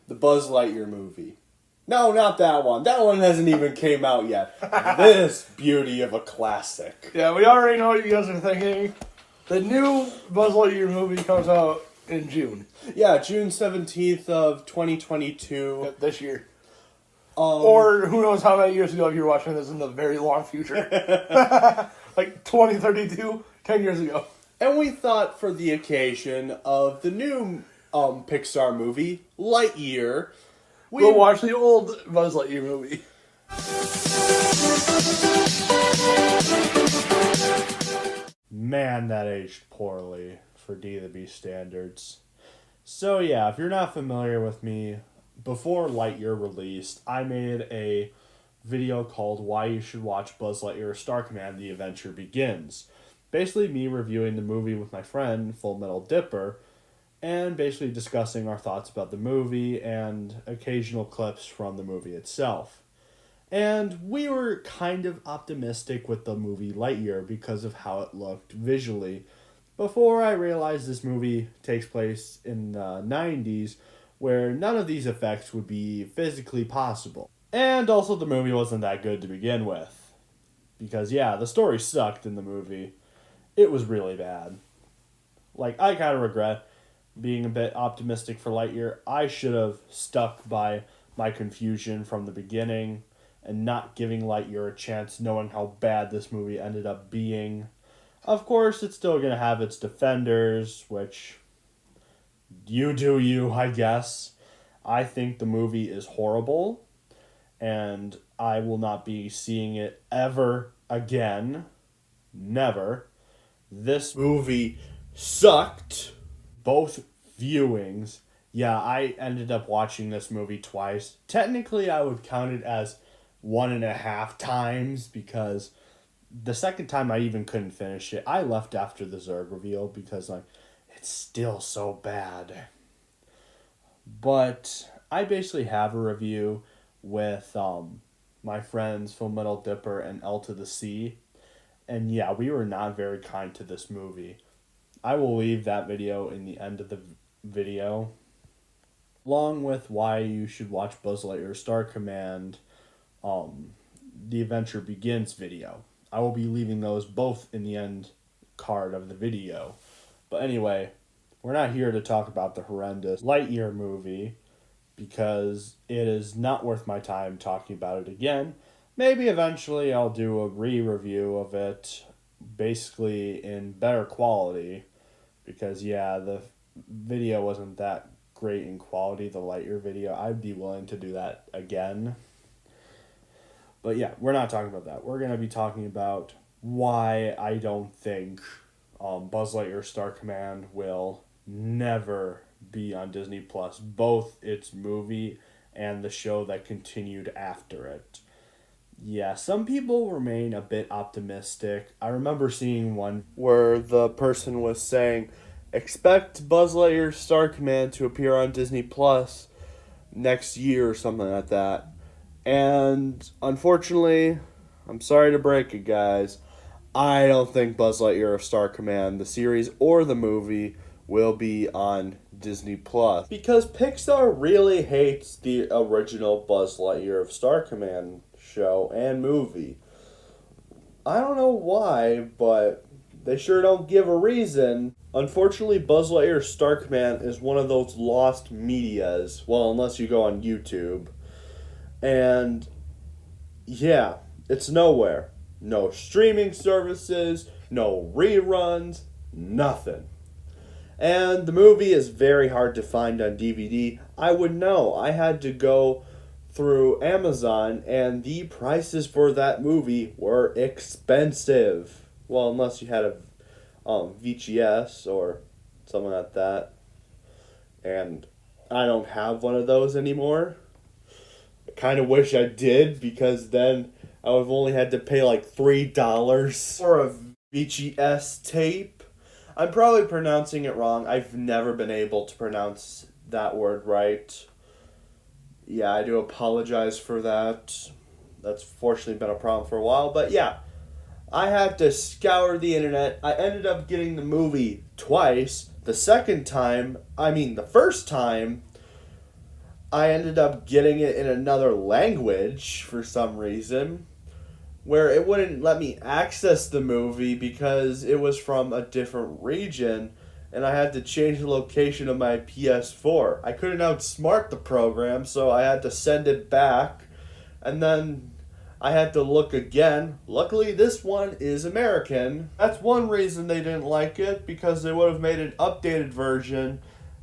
The Buzz Lightyear movie. No, not that one. That one hasn't even came out yet. This beauty of a classic. Yeah, we already know what you guys are thinking. The new Buzz Lightyear movie comes out in June. Yeah, June 17th of 2022. This year. Or who knows how many years ago if you're watching this in the very long future. Like 2032, 10 years ago. And we thought for the occasion of the new Pixar movie, Lightyear, we'll watch the old Buzz Lightyear movie. Man, that aged poorly for D the Beast standards. So yeah, if you're not familiar with me, before Lightyear released, I made a video called Why You Should Watch Buzz Lightyear Star Command: The Adventure Begins. Basically me reviewing the movie with my friend, Full Metal Dipper, and basically discussing our thoughts about the movie and occasional clips from the movie itself. And we were kind of optimistic with the movie Lightyear because of how it looked visually, before I realized this movie takes place in the 90s, where none of these effects would be physically possible. And also the movie wasn't that good to begin with. Because yeah, the story sucked in the movie. It was really bad. Like, I kind of regret being a bit optimistic for Lightyear. I should have stuck by my confusion from the beginning and not giving Lightyear a chance, knowing how bad this movie ended up being. Of course, it's still going to have its defenders, which you do you, I guess. I think the movie is horrible, and I will not be seeing it ever again. Never. This movie sucked. Both viewings. Yeah, I ended up watching this movie twice. Technically, I would count it as 1.5 times because the second time I even couldn't finish it. I left after the Zurg reveal because it's still so bad. But I basically have a review with my friends Full Metal Dipper and L to the C. And yeah, we were not very kind to this movie. I will leave that video in the end of the video, along with why you should watch Buzz Lightyear Star Command, The Adventure Begins video. I will be leaving those both in the end card of the video. But anyway, we're not here to talk about the horrendous Lightyear movie, because it is not worth my time talking about it again. Maybe eventually I'll do a re-review of it, basically in better quality, because yeah, the video wasn't that great in quality, the Lightyear video. I'd be willing to do that again. But yeah, we're not talking about that. We're going to be talking about why I don't think Buzz Lightyear Star Command will never be on Disney+, both its movie and the show that continued after it. Yeah, some people remain a bit optimistic. I remember seeing one where the person was saying, expect Buzz Lightyear Star Command to appear on Disney Plus next year or something like that. And unfortunately, I'm sorry to break it, guys, I don't think Buzz Lightyear Star Command, the series or the movie, will be on Disney Plus. Because Pixar really hates the original Buzz Lightyear of Star Command show and movie. I don't know why, but they sure don't give a reason. Unfortunately, Buzz Lightyear Star Command is one of those lost medias. Well, unless you go on YouTube. And yeah, it's nowhere. No streaming services, no reruns, nothing. And the movie is very hard to find on DVD. I would know. I had to go through Amazon, and the prices for that movie were expensive. Well, unless you had a VHS or something like that. And I don't have one of those anymore. I kind of wish I did, because then I would have only had to pay like $3 for a VHS tape. I'm probably pronouncing it wrong. I've never been able to pronounce that word right. Yeah, I do apologize for that. That's fortunately been a problem for a while. But yeah, I had to scour the internet. I ended up getting the movie twice. The first time I ended up getting it in another language for some reason, where it wouldn't let me access the movie because it was from a different region, and I had to change the location of my PS4. I couldn't outsmart the program, so I had to send it back, and then I had to look again. Luckily, this one is American. That's one reason they didn't like it, because they would have made an updated version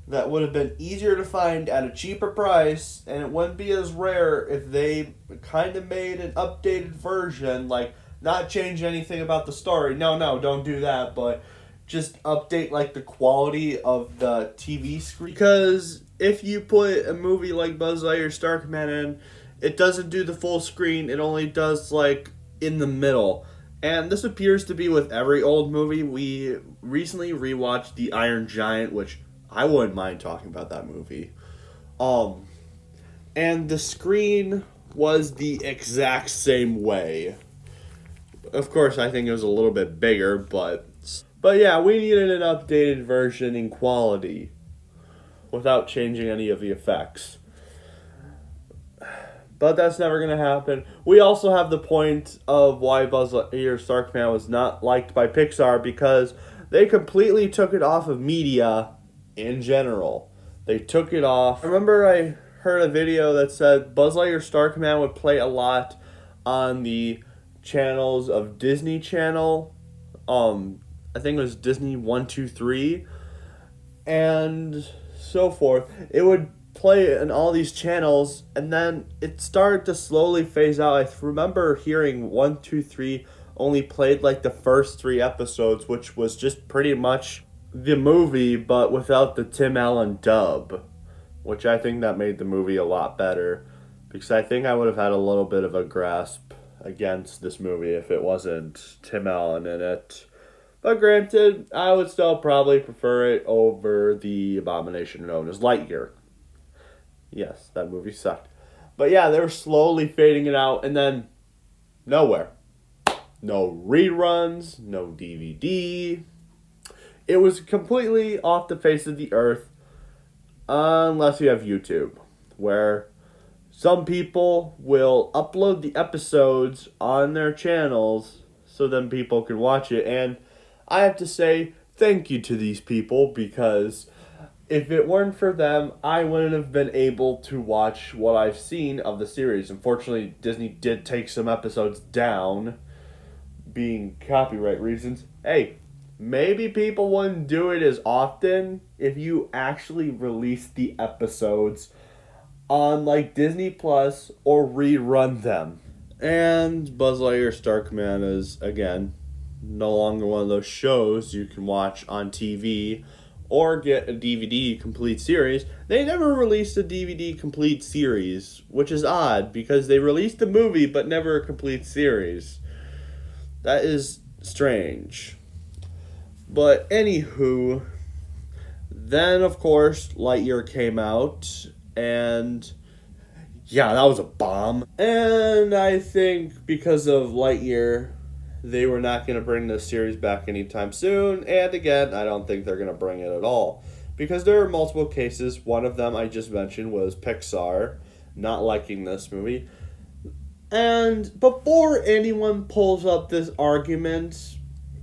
that would have been easier to find at a cheaper price, and it wouldn't be as rare if they kind of made an updated version, like not change anything about the story. No, don't do that, but just update like the quality of the TV screen. Because if you put a movie like Buzz Lightyear Star Command in, it doesn't do the full screen, it only does like in the middle. And this appears to be with every old movie. We recently rewatched The Iron Giant, which I wouldn't mind talking about that movie. And the screen was the exact same way. Of course, I think it was a little bit bigger, but yeah, we needed an updated version in quality without changing any of the effects. But that's never going to happen. We also have the point of why Buzz Lightyear Star Command was not liked by Pixar, because they completely took it off of media in general. They took it off. I remember I heard a video that said Buzz Lightyear Star Command would play a lot on the channels of Disney Channel. I think it was Disney 1, 2, 3, and so forth. It would play in all these channels, and then it started to slowly phase out. I remember hearing 1, 2, 3 only played like the first 3 episodes, which was just pretty much the movie, but without the Tim Allen dub, which I think that made the movie a lot better, because I think I would have had a little bit of a grasp against this movie if it wasn't Tim Allen in it. But granted, I would still probably prefer it over the abomination known as Lightyear. Yes, that movie sucked. But yeah, they were slowly fading it out, and then nowhere. No reruns, no DVD. It was completely off the face of the earth, unless you have YouTube, where some people will upload the episodes on their channels so then people can watch it. And I have to say thank you to these people, because if it weren't for them, I wouldn't have been able to watch what I've seen of the series. Unfortunately, Disney did take some episodes down, being copyright reasons. Hey, maybe people wouldn't do it as often if you actually released the episodes on like Disney Plus or rerun them. And Buzz Lightyear Star Command is, again, no longer one of those shows you can watch on TV or get a DVD complete series. They never released a DVD complete series, which is odd, because they released the movie but never a complete series. That is strange. But anywho, then of course Lightyear came out, and yeah, that was a bomb. And I think because of Lightyear, they were not going to bring this series back anytime soon. And again, I don't think they're going to bring it at all, because there are multiple cases. One of them I just mentioned was Pixar not liking this movie. And before anyone pulls up this argument,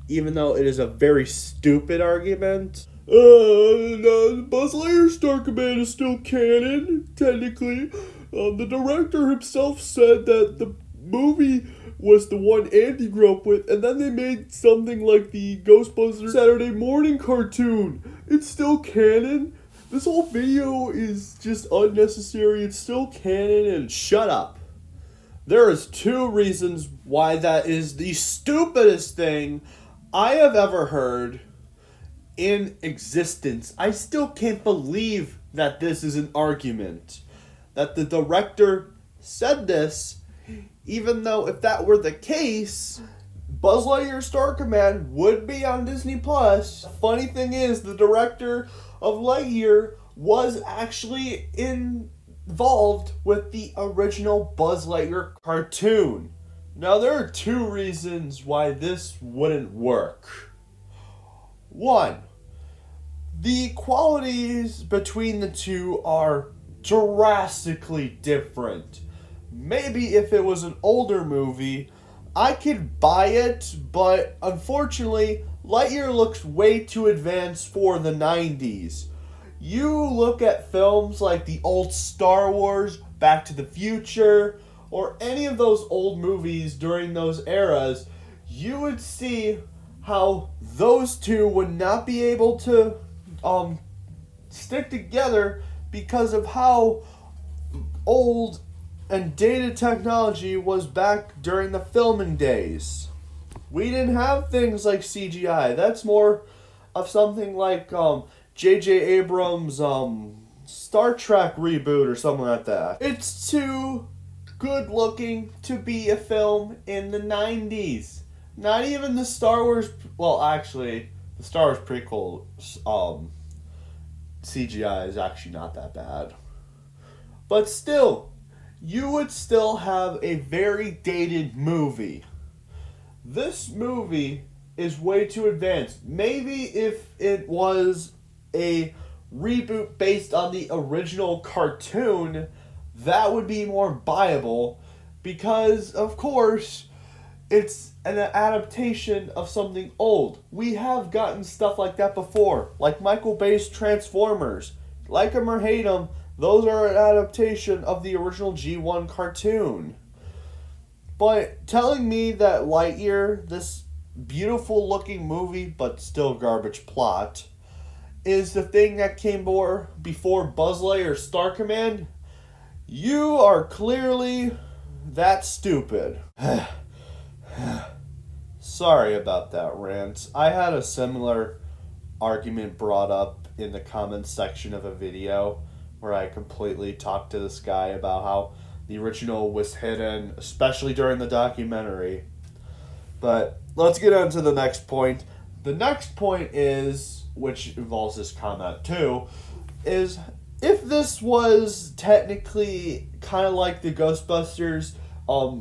even though it is a very stupid argument, Buzz Lightyear Star Command is still canon, technically. The director himself said that the movie was the one Andy grew up with, and then they made something like the Ghostbusters Saturday morning cartoon. It's still canon. This whole video is just unnecessary. It's still canon, and shut up. There is 2 reasons why that is the stupidest thing I have ever heard in existence. I still can't believe that this is an argument, that the director said this, even though if that were the case, Buzz Lightyear Star Command would be on Disney Plus. The funny thing is, the director of Lightyear was actually involved with the original Buzz Lightyear cartoon. Now, there are 2 reasons why this wouldn't work. 1, the qualities between the 2 are drastically different. Maybe if it was an older movie, I could buy it, but unfortunately, Lightyear looks way too advanced for the 90s. You look at films like the old Star Wars, Back to the Future, or any of those old movies during those eras, you would see how those two would not be able to stick together because of how old and dated technology was back during the filming days. We didn't have things like CGI. That's more of something like J.J. Abrams' Star Trek reboot or something like that. It's too good looking to be a film in the 90s. Not even the Star Wars... Well, actually, the Star Wars prequel CGI is actually not that bad. But still, you would still have a very dated movie. This movie is way too advanced. Maybe if it was a reboot based on the original cartoon, that would be more viable because, of course, it's an adaptation of something old. We have gotten stuff like that before, like Michael Bay's Transformers. Like 'em or hate 'em, those are an adaptation of the original G1 cartoon. But telling me that Lightyear, this beautiful looking movie but still garbage plot, is the thing that came before Buzz Lightyear's Star Command, you are clearly that stupid. Sorry about that rant. I had a similar argument brought up in the comments section of a video where I completely talked to this guy about how the original was hidden, especially during the documentary. But let's get on to the next point. The next point is, which involves this comment too, is if this was technically kind of like the Ghostbusters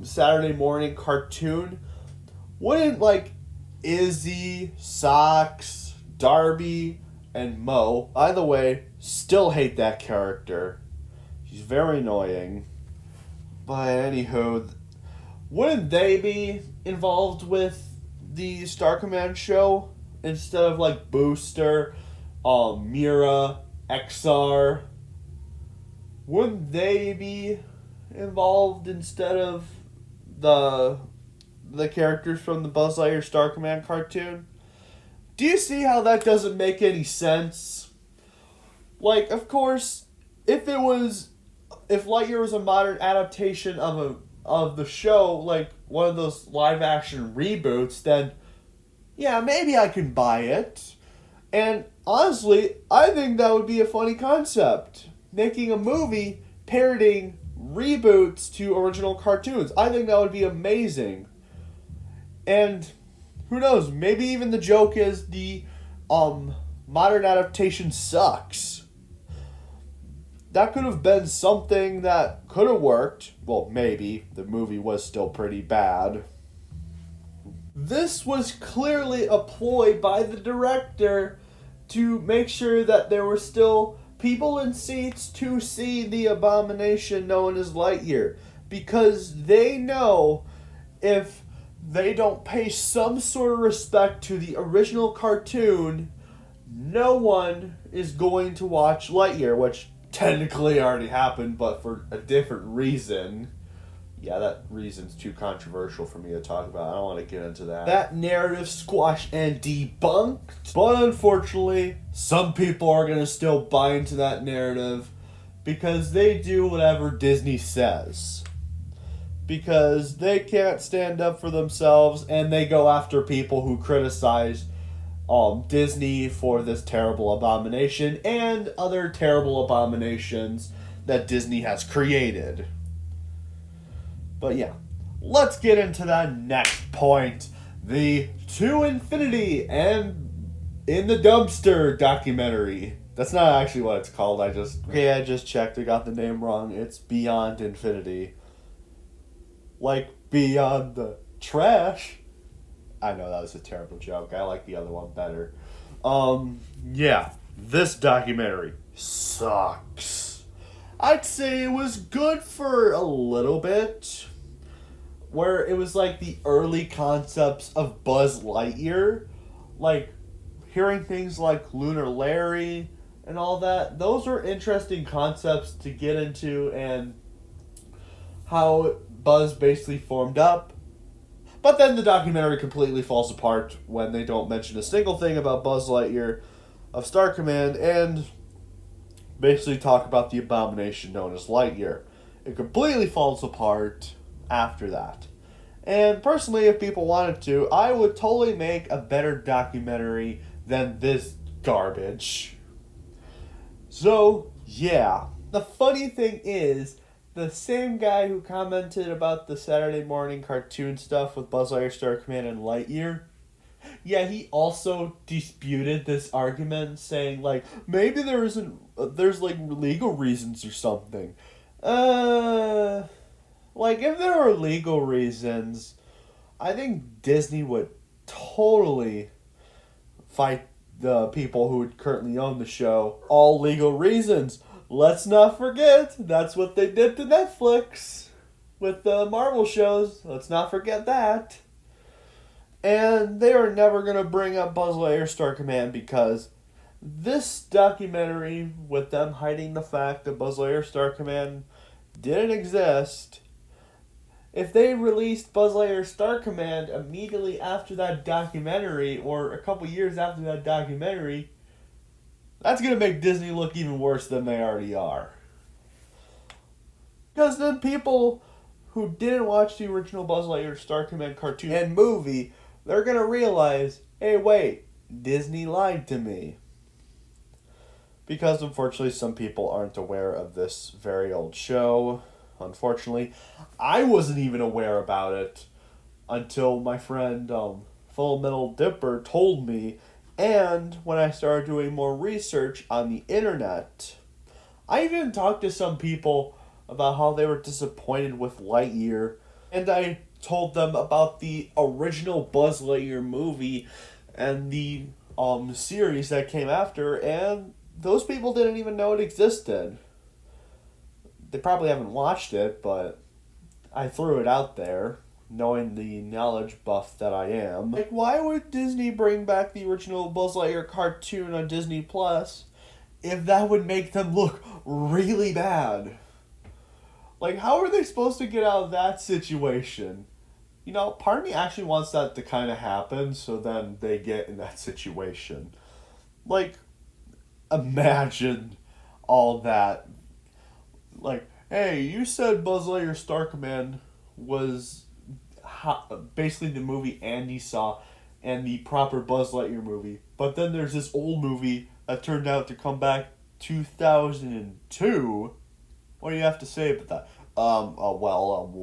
Saturday morning cartoon, wouldn't like Izzy, Socks, Darby, and Mo, by the way, still hate that character. He's very annoying. But anywho, wouldn't they be involved with the Star Command show instead of like Booster, Mira, XR? Wouldn't they be involved instead of the characters from the Buzz Lightyear Star Command cartoon? Do you see how that doesn't make any sense? Like, of course, if Lightyear was a modern adaptation of the show, like one of those live action reboots, then yeah, maybe I can buy it. And honestly, I think that would be a funny concept. Making a movie parodying reboots to original cartoons. I think that would be amazing. And who knows, maybe even the joke is the modern adaptation sucks. That could have been something that could have worked. Well, maybe. The movie was still pretty bad. This was clearly a ploy by the director to make sure that there were still people in seats to see the abomination known as Lightyear. Because they know if they don't pay some sort of respect to the original cartoon, no one is going to watch Lightyear, which technically already happened, but for a different reason. Yeah, that reason's too controversial for me to talk about. I don't want to get into that. That narrative squashed and debunked. But unfortunately, some people are going to still buy into that narrative because they do whatever Disney says. Because they can't stand up for themselves and they go after people who criticize Disney for this terrible abomination and other terrible abominations that Disney has created. But yeah, let's get into that next point. The To Infinity and In the Dumpster documentary. That's not actually what it's called. I just checked. I got the name wrong. It's Beyond Infinity. Like Beyond the Trash. I know that was a terrible joke. I like the other one better. Yeah, this documentary sucks. I'd say it was good for a little bit, where it was like the early concepts of Buzz Lightyear, like hearing things like Lunar Larry and all that. Those are interesting concepts to get into, and how Buzz basically formed up. But then the documentary completely falls apart when they don't mention a single thing about Buzz Lightyear of Star Command and basically talk about the abomination known as Lightyear. It completely falls apart after that. And personally, if people wanted to, I would totally make a better documentary than this garbage. So, yeah. The funny thing is, the same guy who commented about the Saturday morning cartoon stuff with Buzz Lightyear, Star Command, and Lightyear, yeah, he also disputed this argument, saying like maybe there's like legal reasons or something. Like if there are legal reasons, I think Disney would totally fight the people who currently own the show. All legal reasons. Let's not forget that's what they did to Netflix with the Marvel shows. Let's not forget that. And they are never going to bring up Buzz Lightyear Star Command because this documentary, with them hiding the fact that Buzz Lightyear Star Command didn't exist, if they released Buzz Lightyear Star Command immediately after that documentary, or a couple years after that documentary, that's going to make Disney look even worse than they already are. Because then people who didn't watch the original Buzz Lightyear Star Command cartoon and movie, they're going to realize, hey, wait, Disney lied to me. Because unfortunately some people aren't aware of this very old show. Unfortunately, I wasn't even aware about it until my friend Full Metal Dipper told me, and when I started doing more research on the internet. I even talked to some people about how they were disappointed with Lightyear, and I told them about the original Buzz Lightyear movie and the series that came after, and those people didn't even know it existed. They probably haven't watched it, but I threw it out there, knowing the knowledge buff that I am. Like, why would Disney bring back the original Buzz Lightyear cartoon on Disney Plus if that would make them look really bad? Like, how are they supposed to get out of that situation? You know, part of me actually wants that to kind of happen, so then they get in that situation. Like, imagine all that. Like, hey, you said Buzz Lightyear Star Command was basically the movie Andy saw and the proper Buzz Lightyear movie. But then there's this old movie that turned out to come back 2002. What do you have to say about that?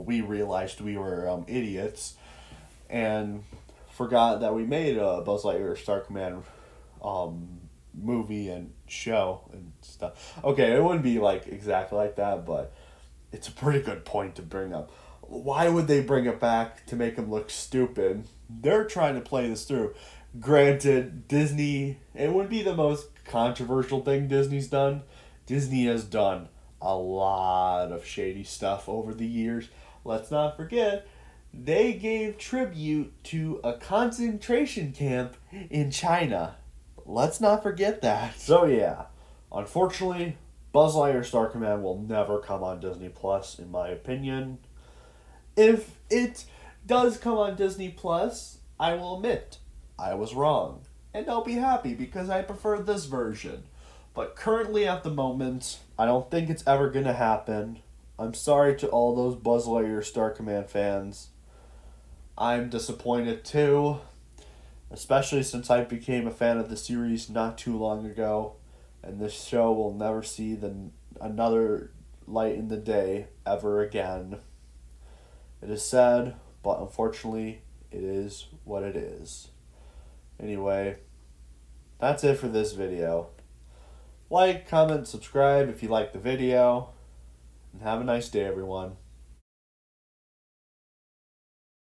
We realized we were idiots and forgot that we made a Buzz Lightyear Star Command movie and show and stuff. Okay, it wouldn't be like exactly like that, but it's a pretty good point to bring up. Why would they bring it back to make them look stupid? They're trying to play this through. Granted, Disney, it wouldn't be the most controversial thing Disney's done. Disney has done a lot of shady stuff over the years. Let's not forget, they gave tribute to a concentration camp in China. Let's not forget that. So yeah, unfortunately, Buzz Lightyear Star Command will never come on Disney Plus, in my opinion. If it does come on Disney Plus, I will admit I was wrong. And I'll be happy because I prefer this version. But currently at the moment, I don't think it's ever going to happen. I'm sorry to all those Buzz Lightyear Star Command fans. I'm disappointed too. Especially since I became a fan of the series not too long ago. And this show will never see another light in the day ever again. It is sad, but unfortunately, it is what it is. Anyway, that's it for this video. Like, comment, subscribe if you like the video. And have a nice day, everyone.